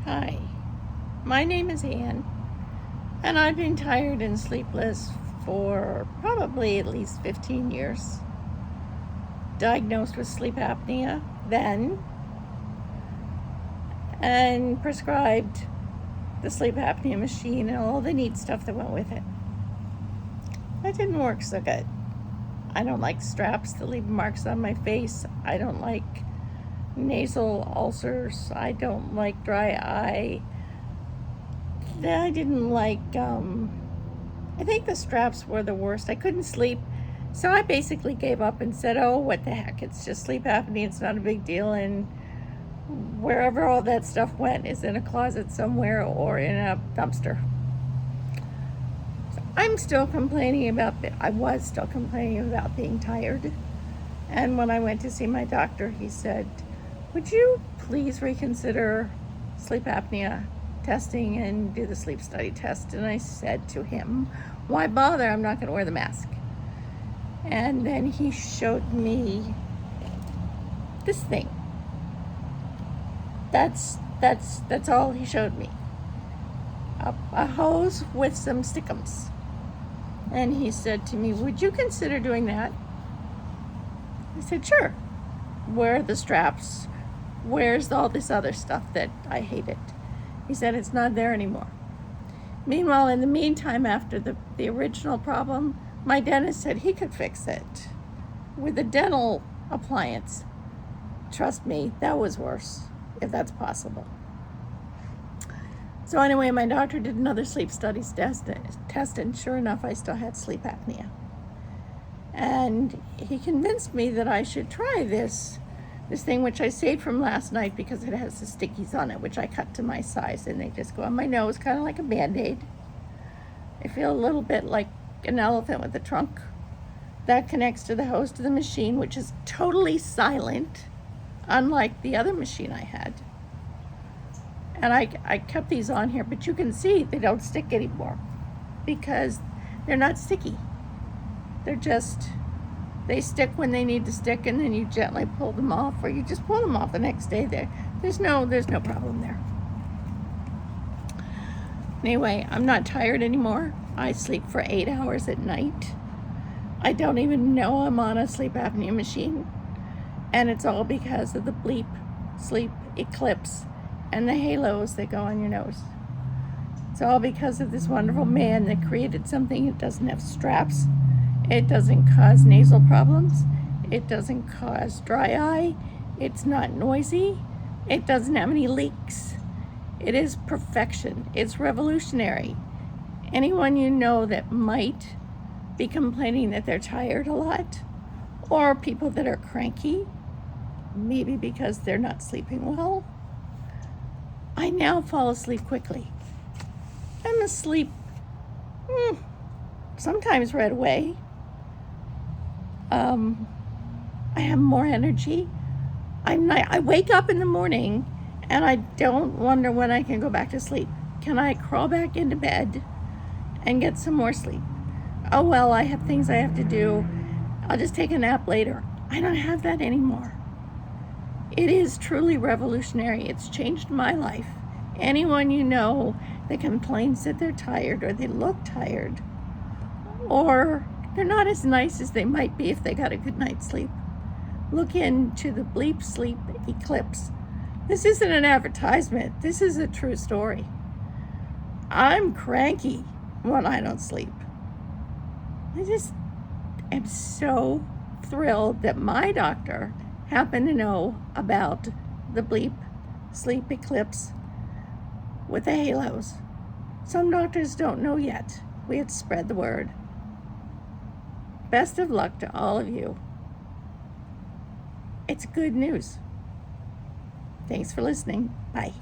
Hi, my name is Anne, and I've been tired and sleepless for probably at least 15 years. Diagnosed with sleep apnea then, and prescribed the sleep apnea machine and all the neat stuff that went with it. That didn't work so good. I don't like straps that leave marks on my face. I don't like nasal ulcers. I don't like dry eye. I didn't like, I think the straps were the worst. I couldn't sleep. So I basically gave up and said, oh, what the heck, it's just sleep apnea, it's not a big deal, and wherever all that stuff went is in a closet somewhere or in a dumpster. So I was still complaining about being tired. And when I went to see my doctor, he said, would you please reconsider sleep apnea testing and do the sleep study test? And I said to him, why bother? I'm not going to wear the mask. And then he showed me this thing. That's all he showed me. A hose with some stickums. And he said to me, would you consider doing that? I said, sure. Where are the straps? Where's all this other stuff that I hated? He said, it's not there anymore. Meanwhile, in the meantime, after the original problem, my dentist said he could fix it with a dental appliance. Trust me, that was worse, if that's possible. So anyway, my doctor did another sleep studies test, and sure enough, I still had sleep apnea. And he convinced me that I should try this thing, which I saved from last night because it has the stickies on it, which I cut to my size, and they just go on my nose, kind of like a Band-Aid. I feel a little bit like an elephant with a trunk. That connects to the hose to the machine, which is totally silent, unlike the other machine I had. And I kept these on here, but you can see they don't stick anymore because they're not sticky. They stick when they need to stick, and then you gently pull them off, or you just pull them off the next day. There's no problem there. Anyway, I'm not tired anymore. I sleep for 8 hours at night. I don't even know I'm on a sleep apnea machine. And it's all because of the Bleep Sleep Eclipse and the halos that go on your nose. It's all because of this wonderful man that created something that doesn't have straps. It doesn't cause nasal problems. It doesn't cause dry eye. It's not noisy. It doesn't have any leaks. It is perfection. It's revolutionary. Anyone you know that might be complaining that they're tired a lot, or people that are cranky, maybe because they're not sleeping well, I now fall asleep quickly. I'm asleep sometimes right away. I have more energy. I wake up in the morning and I don't wonder when I can go back to sleep. Can I crawl back into bed and get some more sleep? Oh, well, I have things I have to do. I'll just take a nap later. I don't have that anymore. It is truly revolutionary. It's changed my life. Anyone you know that complains that they're tired, or they look tired, or they're not as nice as they might be if they got a good night's sleep, look into the Bleep Sleep Eclipse. This isn't an advertisement. This is a true story. I'm cranky when I don't sleep. I just am so thrilled that my doctor happened to know about the Bleep Sleep Eclipse with the halos. Some doctors don't know yet. We have to spread the word. Best of luck to all of you. It's good news. Thanks for listening. Bye.